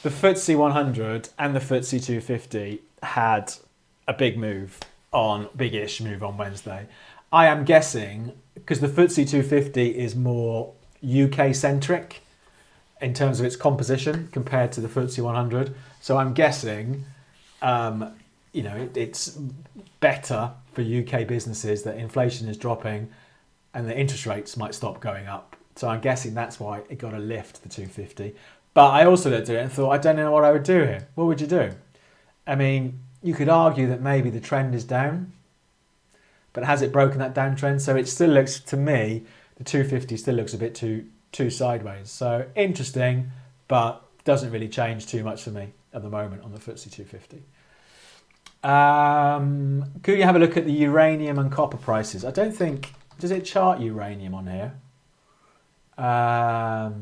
The FTSE 100 and the FTSE 250 had a big move on, big-ish move on Wednesday. I am guessing, because the FTSE 250 is more UK-centric in terms of its composition compared to the FTSE 100. So I'm guessing, it's better for UK businesses that inflation is dropping and the interest rates might stop going up. So I'm guessing that's why it got a lift, the 250. But I also looked at it and thought, I don't know what I would do here. What would you do? I mean, you could argue that maybe the trend is down, but has it broken that downtrend? So it still looks, to me, the 250 still looks a bit too sideways. So interesting, but doesn't really change too much for me at the moment on the FTSE 250. Could you have a look at the uranium and copper prices? I don't think, does it chart uranium on here? I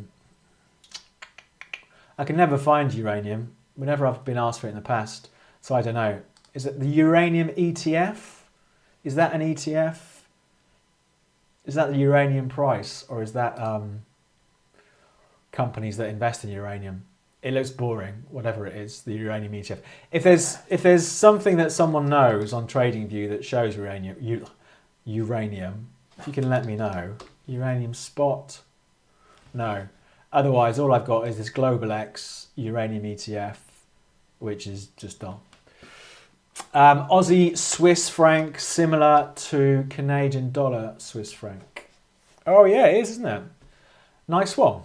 can never find uranium whenever I've been asked for it in the past. So I don't know. Is it the uranium ETF? Is that an ETF? Is that the uranium price? Or is that companies that invest in uranium? It looks boring, whatever it is, the uranium ETF. If there's something that someone knows on TradingView that shows uranium, if you can let me know. Uranium spot? No. Otherwise, all I've got is this Global X uranium ETF, which is just dull. Aussie Swiss franc, similar to Canadian dollar Swiss franc. Oh yeah, it is, isn't it? Nice one.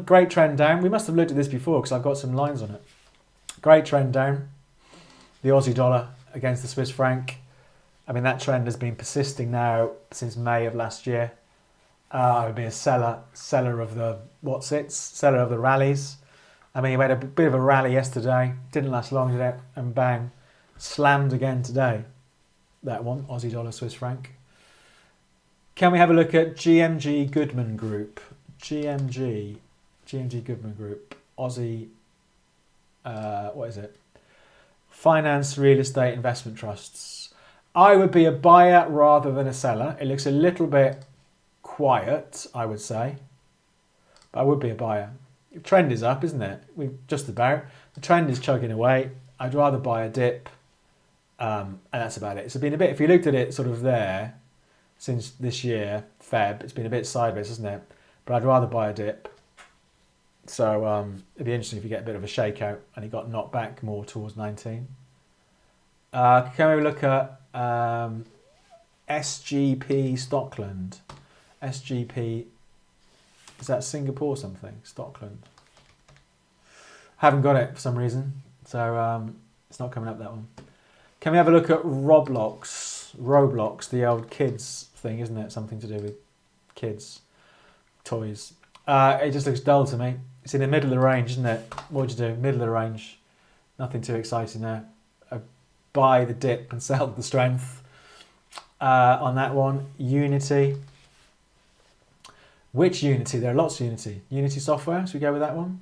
Great trend down. We must have looked at this before because I've got some lines on it. Great trend down. The Aussie dollar against the Swiss franc. I mean, that trend has been persisting now since May of last year. I've been a seller of the seller of the rallies. I mean, we had a bit of a rally yesterday. Didn't last long, did it? And bang, slammed again today. That one, Aussie dollar, Swiss franc. Can we have a look at GMG Goodman Group? GMG Goodman Group, Aussie, what is it? Finance Real Estate Investment Trusts. I would be a buyer rather than a seller. It looks a little bit quiet, I would say, but I would be a buyer. The trend is up, isn't it? We've just about. The trend is chugging away. I'd rather buy a dip, and that's about it. It's been a bit, if you looked at it sort of there, since this year, Feb, it's been a bit sideways, isn't it? But I'd rather buy a dip. So it'd be interesting if you get a bit of a shakeout and it got knocked back more towards 19. Can we look at SGP Stockland? SGP, is that Singapore something? Stockland. Haven't got it for some reason. So it's not coming up, that one. Can we have a look at Roblox, the old kids thing, isn't it? Something to do with kids. Toys. It just looks dull to me. It's in the middle of the range, isn't it? What would you do? Middle of the range. Nothing too exciting there. Buy the dip and sell the strength on that one. Unity. Which Unity? There are lots of Unity. Unity software. Should we go with that one?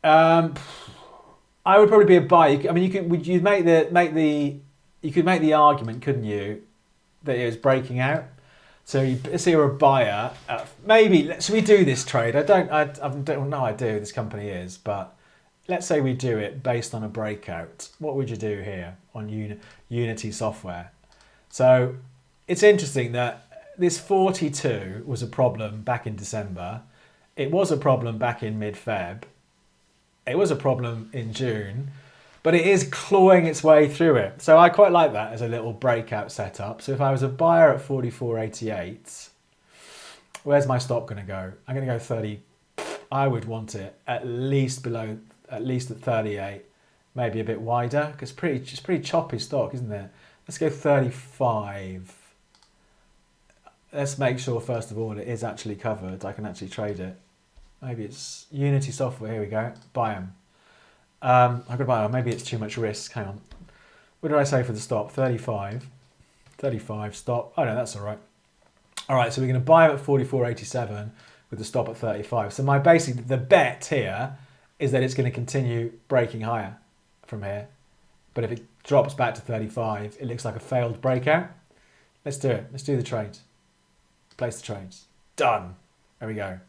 I would probably be a buy. I mean, you could make the argument, couldn't you, that it was breaking out. So let's say you're a buyer. Maybe should we do this trade? I don't know how this company is, but let's say we do it based on a breakout. What would you do here on Unity software? So it's interesting that this 42 was a problem back in December. It was a problem back in mid-Feb. It was a problem in June, but it is clawing its way through it. So I quite like that as a little breakout setup. So if I was a buyer at 44.88, where's my stop going to go? I'm going to go 30. I would want it at least at 38, maybe a bit wider, because it's pretty choppy stock, isn't it? Let's go 35. Let's make sure first of all it is actually covered. I can actually trade it. Maybe it's Unity software. Here we go. Buy them. I'm going to buy them. Maybe it's too much risk. Hang on. What did I say for the stop? 35. 35 stop. Oh no, that's all right. All right, so we're going to buy them at 44.87 with the stop at 35. So basically the bet here is that it's going to continue breaking higher from here. But if it drops back to 35, it looks like a failed breakout. Let's do it. Let's do the trade. Place the trades. Done. There we go.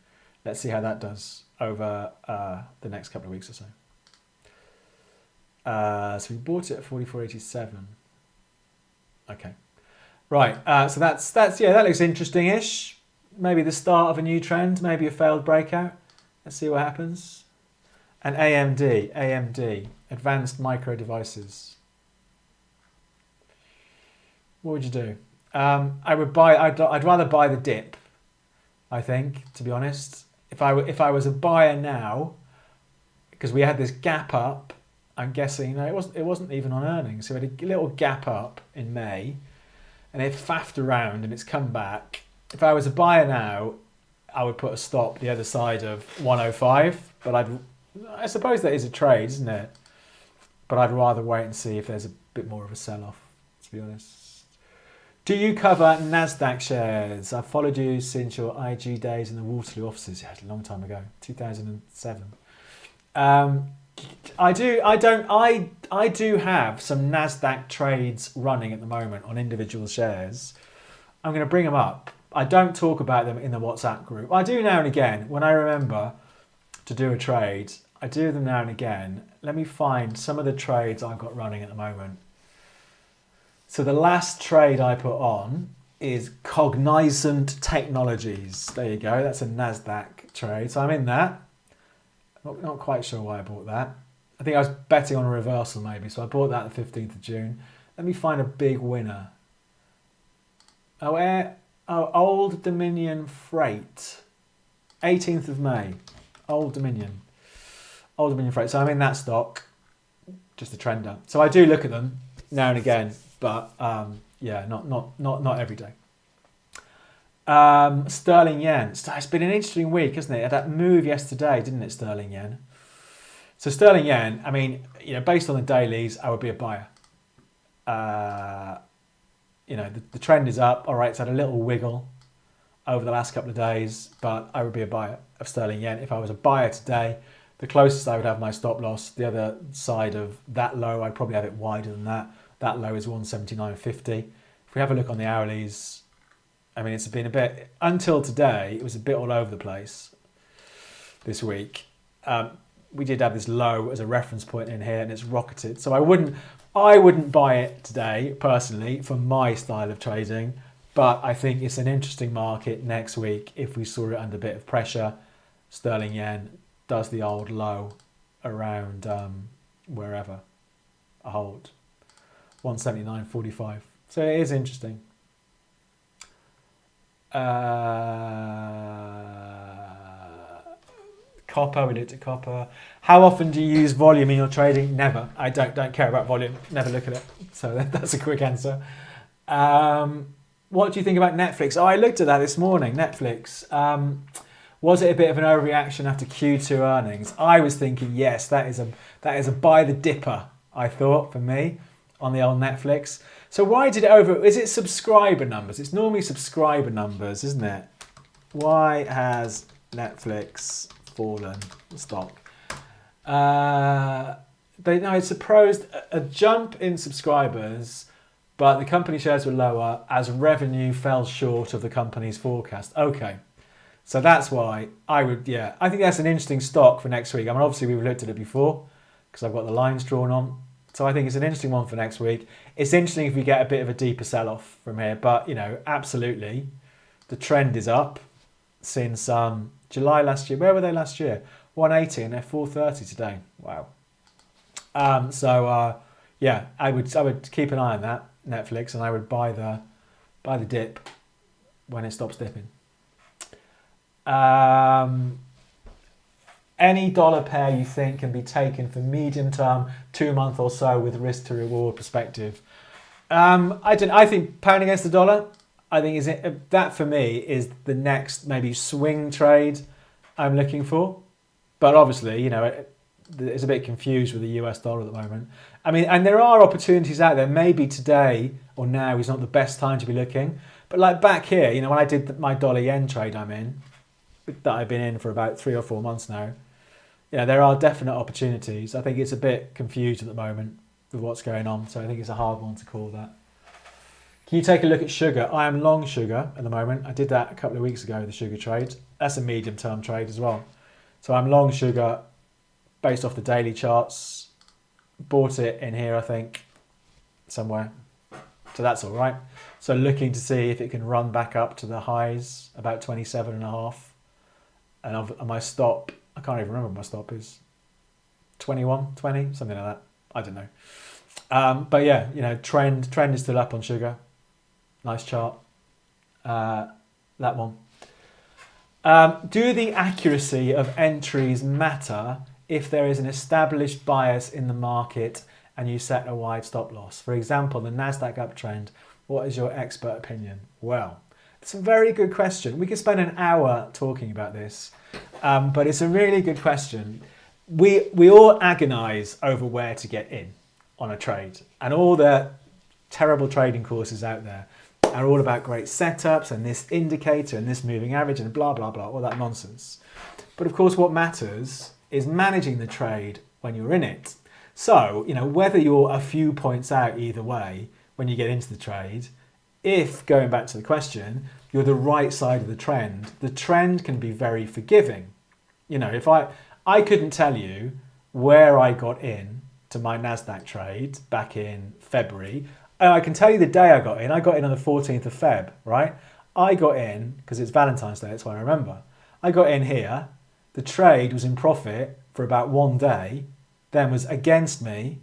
Let's see how that does over the next couple of weeks or so. So we bought it at 44.87. Okay. Right. So that's that looks interesting-ish. Maybe the start of a new trend. Maybe a failed breakout. Let's see what happens. And AMD, Advanced Micro Devices. What would you do? I would buy. I'd rather buy the dip. I think, to be honest, if I was a buyer now, because we had this gap up, I'm guessing it wasn't even on earnings. So we had a little gap up in May, and it faffed around and it's come back. If I was a buyer now, I would put a stop the other side of 105. But I suppose that is a trade, isn't it? But I'd rather wait and see if there's a bit more of a sell-off, to be honest. Do you cover NASDAQ shares? I've followed you since your IG days in the Waterloo offices. Yeah, a long time ago, 2007. I do have some NASDAQ trades running at the moment on individual shares. I'm going to bring them up. I don't talk about them in the WhatsApp group. I do now and again. When I remember to do a trade, I do them now and again. Let me find some of the trades I've got running at the moment. So the last trade I put on is Cognizant Technologies. There you go. That's a NASDAQ trade. So I'm in that. Not quite sure why I bought that. I think I was betting on a reversal maybe. So I bought that the 15th of June. Let me find a big winner. Old Dominion Freight. 18th of May. Old Dominion Freight. So I'm in that stock. Just a trender. So I do look at them now and again. But yeah, not every day. Sterling yen. It's been an interesting week, hasn't it? That move yesterday, didn't it? Sterling yen. So sterling yen. I mean, based on the dailies, I would be a buyer. The trend is up. All right, it's had a little wiggle over the last couple of days, but I would be a buyer of sterling yen. If I was a buyer today, the closest I would have my stop loss, the other side of that low, I'd probably have it wider than that. That low is 179.50. If we have a look on the hourlies, I mean, it's been a bit, until today, it was a bit all over the place this week. We did have this low as a reference point in here and it's rocketed. So I wouldn't buy it today, personally, for my style of trading. But I think it's an interesting market next week if we saw it under a bit of pressure. Sterling yen does the old low around wherever, a hold. 179.45. So it is interesting. Copper, we looked at copper. How often do you use volume in your trading? Never. I don't care about volume. Never look at it. So that's a quick answer. What do you think about Netflix? Oh, I looked at that this morning. Netflix. Was it a bit of an overreaction after Q2 earnings? I was thinking yes. That is a buy the dipper. I thought for me on the old Netflix. So why did it over? Is it subscriber numbers? It's normally subscriber numbers, isn't it? Why has Netflix fallen the stock? But no, it's supposed a jump in subscribers, but the company shares were lower as revenue fell short of the company's forecast. Okay, so that's why I would, yeah, I think that's an interesting stock for next week. I mean, obviously we've looked at it before because I've got the lines drawn on. So I think it's an interesting one for next week. It's interesting if we get a bit of a deeper sell-off from here, but you know, absolutely, the trend is up since July last year. Where were they last year? 180 and they're 430 today. Wow. Yeah, I would keep an eye on that Netflix, and I would buy the dip when it stops dipping. Any dollar pair you think can be taken for medium term, 2 month or so with risk to reward perspective? I think pound against the dollar, I think that for me is the next maybe swing trade I'm looking for. But obviously, you know, it's a bit confused with the US dollar at the moment. I mean, and there are opportunities out there. Maybe today or now is not the best time to be looking. But like back here, you know, when I did my dollar yen trade I'm in, that I've been in for about 3 or 4 months now, you know, there are definite opportunities. I think it's a bit confused at the moment with what's going on. So I think it's a hard one to call that. Can you take a look at sugar? I am long sugar at the moment. I did that a couple of weeks ago, the sugar trade. That's a medium term trade as well. So I'm long sugar based off the daily charts. Bought it in here, I think, somewhere. So that's all right. So looking to see if it can run back up to the highs, about 27.5. And my stop, I can't even remember what my stop is. 21, 20, something like that. I don't know. But yeah, you know, trend is still up on sugar. Nice chart. That one. Do the accuracy of entries matter if there is an established bias in the market and you set a wide stop loss? For example, the NASDAQ uptrend. What is your expert opinion? Well, it's a very good question. We could spend an hour talking about this, but it's a really good question. We all agonize over where to get in on a trade, and all the terrible trading courses out there are all about great setups and this indicator and this moving average and blah, blah, blah, all that nonsense. But of course, what matters is managing the trade when you're in it. So, you know, whether you're a few points out either way when you get into the trade, if, going back to the question, you're the right side of the trend can be very forgiving. You know, if I couldn't tell you where I got in to my NASDAQ trade back in February. I can tell you the day I got in. I got in on the 14th of Feb, right? I got in, because it's Valentine's Day, that's why I remember. I got in here. The trade was in profit for about 1 day, then was against me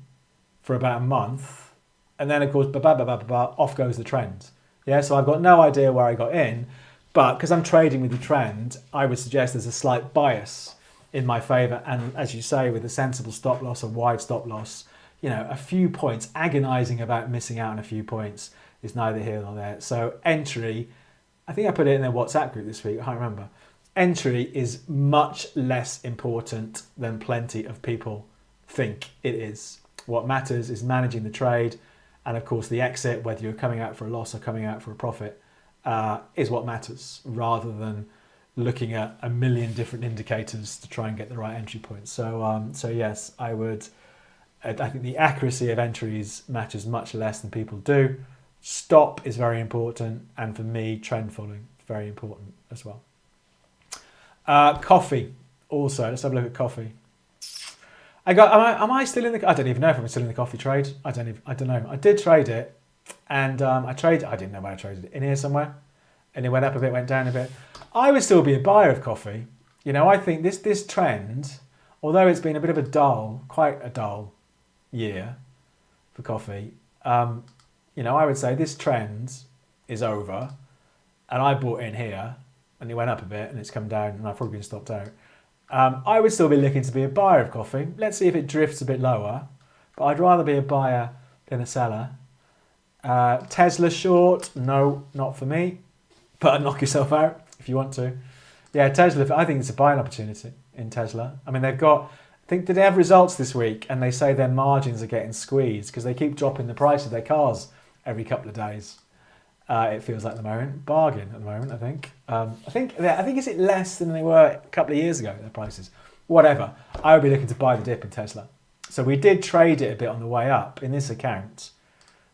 for about a month, and then of course, off goes the trend. Yeah, so I've got no idea where I got in, but because I'm trading with the trend, I would suggest there's a slight bias in my favour, and as you say, with a sensible stop loss, a wide stop loss, you know, a few points, agonising about missing out on a few points is neither here nor there. So entry, I think I put it in their WhatsApp group this week, I can't remember. Entry is much less important than plenty of people think it is. What matters is managing the trade, and of course the exit, whether you're coming out for a loss or coming out for a profit, is what matters, rather than looking at a million different indicators to try and get the right entry point. So yes, I think the accuracy of entries matters much less than people do. Stop is very important, and for me, trend following is very important as well. Coffee also. Let's have a look at coffee. Am I still in the? I don't even know if I'm still in the coffee trade. I don't know. I did trade it, and I didn't know where I traded it, in here somewhere, and it went up a bit, went down a bit. I would still be a buyer of coffee. You know, I think this trend, although it's been a bit of quite a dull year for coffee, you know, I would say this trend is over, and I bought in here, and it went up a bit, and it's come down, and I've probably been stopped out. I would still be looking to be a buyer of coffee. Let's see if it drifts a bit lower, but I'd rather be a buyer than a seller. Tesla short, no, not for me. But knock yourself out if you want to. Yeah, Tesla, I think it's a buying opportunity in Tesla. I mean, I think, did they have results this week? And they say their margins are getting squeezed because they keep dropping the price of their cars every couple of days. It feels like at the moment. Bargain at the moment, I think. I think is it less than they were a couple of years ago, their prices? Whatever. I would be looking to buy the dip in Tesla. So we did trade it a bit on the way up in this account.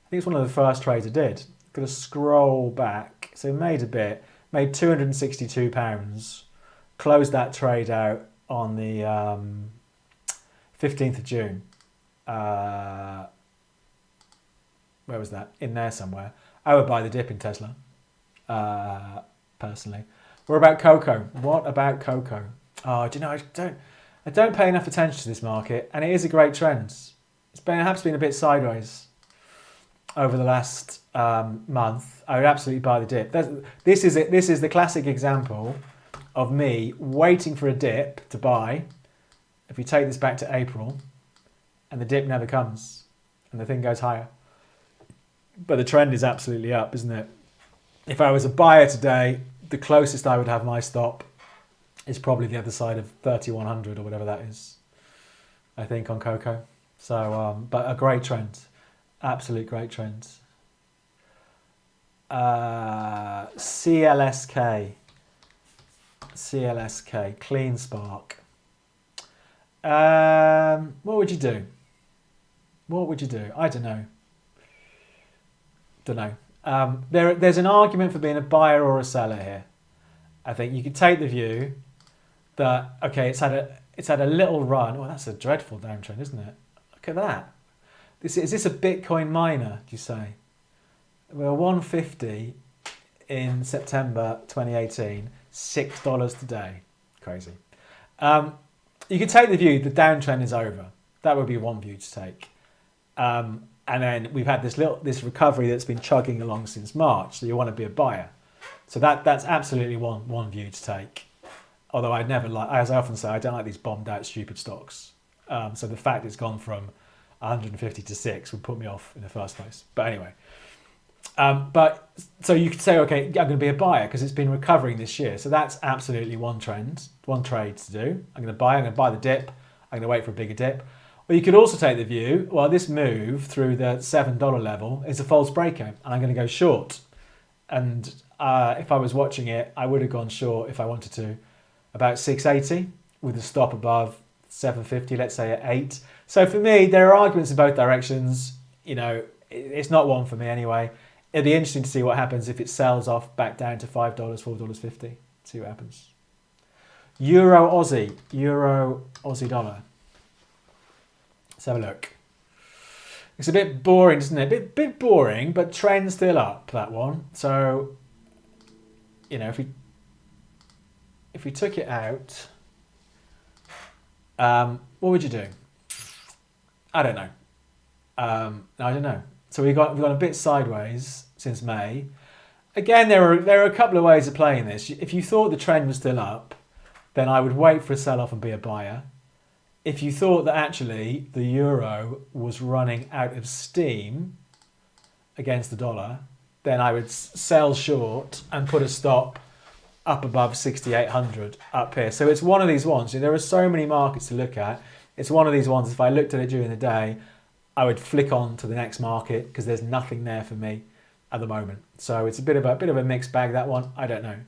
I think it's one of the first trades I did. Got to scroll back. So made a bit. Made £262. Closed that trade out on the 15th of June. Where was that? In there somewhere. I would buy the dip in Tesla, personally. What about cocoa? What about cocoa? Oh, do you know, I don't pay enough attention to this market, and it is a great trend. It's perhaps been a bit sideways over the last month. I would absolutely buy the dip. This is the classic example of me waiting for a dip to buy. If we take this back to April, and the dip never comes, and the thing goes higher. But the trend is absolutely up, isn't it? If I was a buyer today, the closest I would have my stop is probably the other side of 3,100 or whatever that is, I think, on cocoa. So, but a great trend. Absolute great trend. CLSK, Clean Spark. What would you do? What would you do? I don't know. There's an argument for being a buyer or a seller here. I think you could take the view that, okay, it's had a little run. Oh, that's a dreadful downtrend, isn't it? Look at that. Is this a Bitcoin miner, do you say? We're 150 in September 2018, $6 today. Crazy. You could take the view the downtrend is over. That would be one view to take. And then we've had this recovery that's been chugging along since March. So you want to be a buyer. So that's absolutely one view to take. Although I'd never like, as I often say, I don't like these bombed out stupid stocks. So the fact it's gone from 150 to 6 would put me off in the first place. But anyway, but so you could say, okay, I'm going to be a buyer because it's been recovering this year. So that's absolutely one trade to do. I'm going to buy the dip. I'm going to wait for a bigger dip. Or you could also take the view, well, this move through the $7 level is a false breakout, and I'm going to go short. And if I was watching it, I would have gone short if I wanted to, about 680 with a stop above 750, let's say at 8. So for me, there are arguments in both directions. You know, it's not one for me anyway. It'd be interesting to see what happens if it sells off back down to $5, $4.50. See what happens. Euro Aussie dollar. Let's have a look. It's a bit boring, isn't it? Bit boring, but trend still up, that one. So, you know, if we took it out, what would you do? I don't know. I don't know. So we've gone a bit sideways since May. Again, there are a couple of ways of playing this. If you thought the trend was still up, then I would wait for a sell-off and be a buyer. If you thought that actually the euro was running out of steam against the dollar, then I would sell short and put a stop up above 6,800 up here. So it's one of these ones. There are so many markets to look at. It's one of these ones. If I looked at it during the day, I would flick on to the next market because there's nothing there for me at the moment. So it's a bit of a mixed bag, that one. I don't know.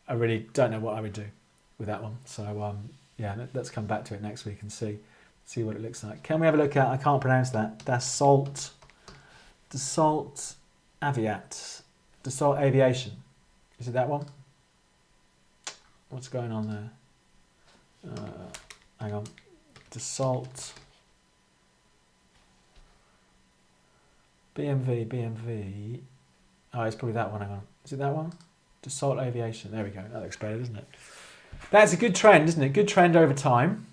I really don't know what I would do with that one. So yeah, let's come back to it next week and see what it looks like. Can we have a look at, I can't pronounce that, Dassault Aviation. Is it that one? What's going on there? Hang on. Dassault. BMV. Oh, it's probably that one. Hang on. Is it that one? Dassault Aviation. There we go. That looks better, doesn't it? That's a good trend, isn't it? Good trend over time.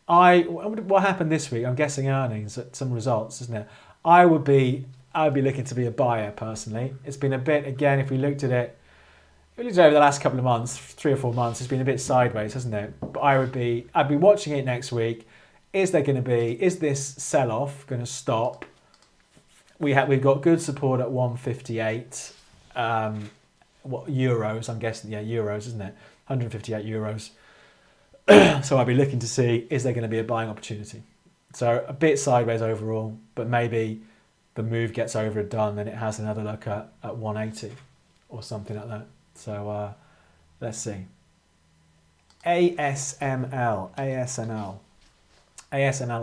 What happened this week? I'm guessing earnings, some results, isn't it? I would be looking to be a buyer personally. It's been a bit, again, if we looked at it over the last couple of months, 3 or 4 months, it's been a bit sideways, hasn't it? But I'd be watching it next week. Is this sell-off going to stop we've got good support at 158 what euros, I'm guessing, yeah, euros, isn't it? 158 euros. So I'll be looking to see, is there going to be a buying opportunity? So a bit sideways overall, but maybe the move gets overdone and it has another look at 180 or something like that. So let's see. ASML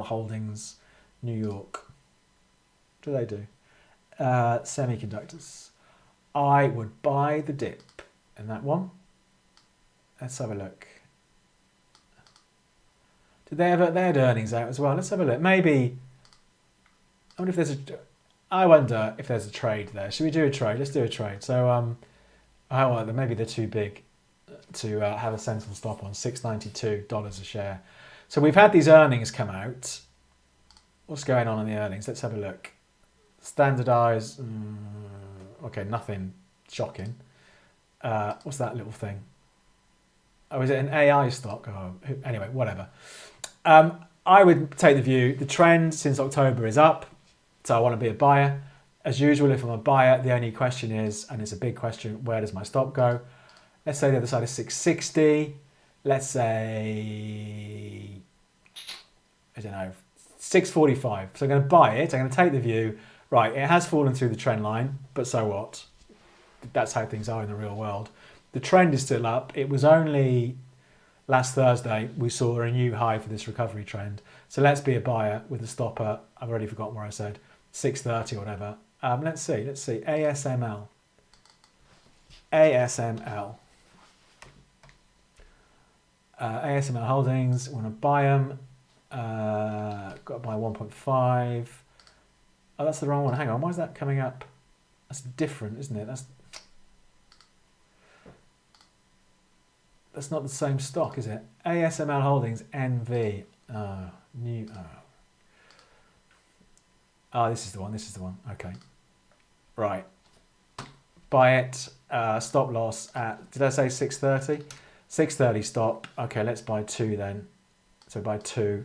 Holdings, New York. What do they do? Semiconductors. I would buy the dip in that one. Let's have a look. Did they had earnings out as well? Let's have a look. Maybe. I wonder if there's a trade there. Should we do a trade? Let's do a trade. So maybe they're too big to have a sensible stop on. $6.92 a share. So we've had these earnings come out. What's going on in the earnings? Let's have a look. Standardized. Okay, nothing shocking. What's that little thing? Oh, is it an AI stock? Oh, anyway, whatever. I would take the view, the trend since October is up, so I want to be a buyer. As usual, if I'm a buyer, the only question is, and it's a big question, where does my stop go? Let's say the other side is 660. Let's say, I don't know, 645. So I'm going to buy it. I'm going to take the view, right, it has fallen through the trend line, but so what? That's how things are in the real world. The trend is still up. It was only last Thursday we saw a new high for this recovery trend. So let's be a buyer with a stopper. I've already forgotten where I said 630 or whatever. Let's see. ASML. ASML Holdings. Want to buy them. Got to buy 1.5. Oh, that's the wrong one. Hang on. Why is that coming up? That's different, isn't it? That's not the same stock, is it? ASML Holdings NV. This is the one. Okay. Right. Buy it. Stop loss at, did I say 630? 630 stop. Okay, let's buy 2 then. So buy 2.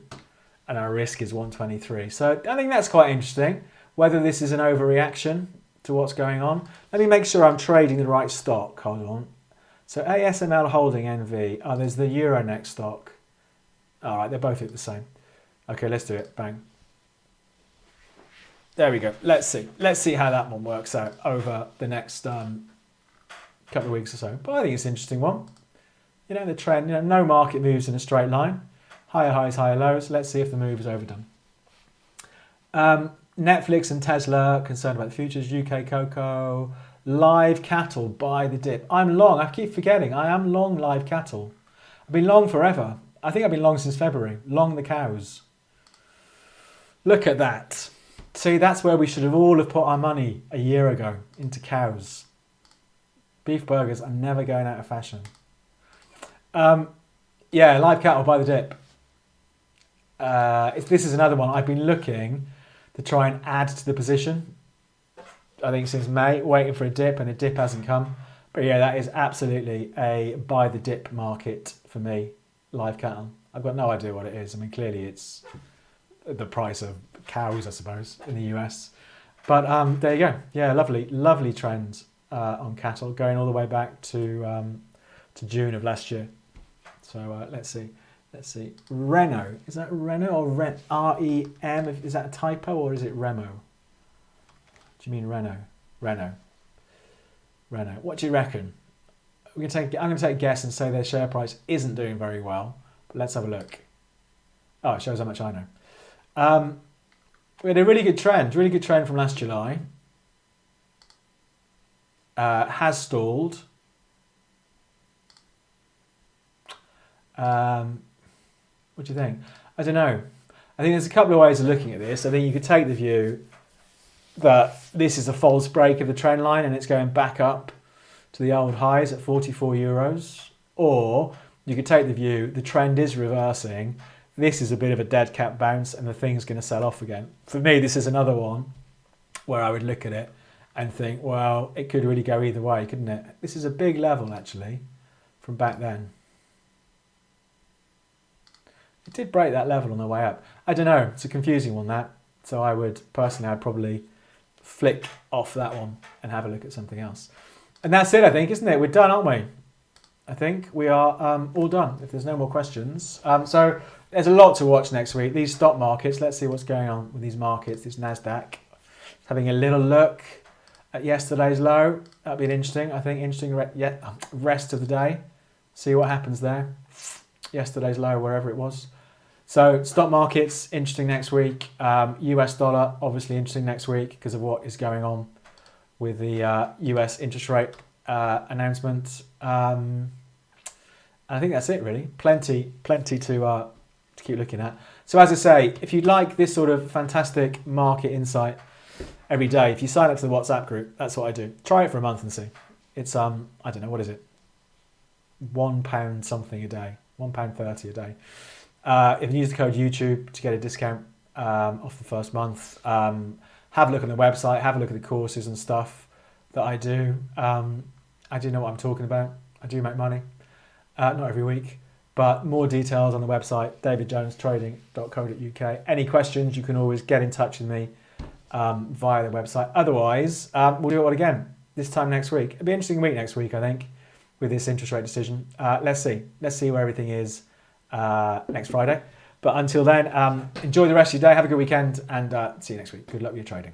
And our risk is 123. So I think that's quite interesting. Whether this is an overreaction to what's going on. Let me make sure I'm trading the right stock. Hold on. So ASML Holding NV. Oh, there's the Euronext stock. All right, they're both the same. Okay, let's do it. Bang. There we go. Let's see how that one works out over the next couple of weeks or so. But I think it's an interesting one. You know, the trend, no market moves in a straight line. Higher highs, higher lows. Let's see if the move is overdone. Netflix and Tesla, concerned about the futures. UK cocoa. Live cattle, buy the dip. I'm long. I keep forgetting. I am long live cattle. I've been long forever. I think I've been long since February. Long the cows. Look at that. See, that's where we should have all have put our money a year ago, into cows. Beef burgers are never going out of fashion. Yeah, live cattle, buy the dip. This is another one. I've been looking to try and add to the position. I think since May, waiting for a dip, and a dip hasn't come. But yeah, that is absolutely a buy the dip market for me, live cattle. I've got no idea what it is. I mean, clearly it's the price of cows, I suppose, in the US. But there you go. Yeah, lovely trends on cattle, going all the way back to June of last year. So let's see. Renault. Is that Renault or REM? Is that a typo or is it Remo? Do you mean Renault? Renault. What do you reckon? I'm going to take a guess and say their share price isn't doing very well. But let's have a look. Oh, it shows how much I know. We had a really good trend from last July. Has stalled. What do you think? I don't know. I think there's a couple of ways of looking at this. I think you could take the view that this is a false break of the trend line and it's going back up to the old highs at 44 euros. Or you could take the view the trend is reversing. This is a bit of a dead cat bounce and the thing's going to sell off again. For me, this is another one where I would look at it and think, well, it could really go either way, couldn't it? This is a big level, actually, from back then. It did break that level on the way up. I don't know. It's a confusing one, that. So I'd probably flick off that one and have a look at something else. And that's it, I think, isn't it? We're done, aren't we? I think we are all done, if there's no more questions. So there's a lot to watch next week. These stock markets, let's see what's going on with these markets, this NASDAQ. Having a little look at yesterday's low. That'd be interesting, I think. Interesting rest of the day. See what happens there. Yesterday's low, wherever it was. So stock markets, interesting next week. US dollar, obviously interesting next week because of what is going on with the US interest rate announcement. And I think that's it, really. Plenty to keep looking at. So as I say, if you'd like this sort of fantastic market insight every day, if you sign up to the WhatsApp group, that's what I do. Try it for a month and see. It's I don't know, what is it? £1 something a day, £1.30 a day. If you use the code YouTube to get a discount off the first month, have a look on the website, have a look at the courses and stuff that I do. I do know what I'm talking about. I do make money, not every week, but more details on the website, davidjonestrading.co.uk. Any questions, you can always get in touch with me via the website. Otherwise, we'll do it all again this time next week. It'll be an interesting week next week, I think, with this interest rate decision. Let's see where everything is next Friday. But until then, enjoy the rest of your day. Have a good weekend and see you next week. Good luck with your trading.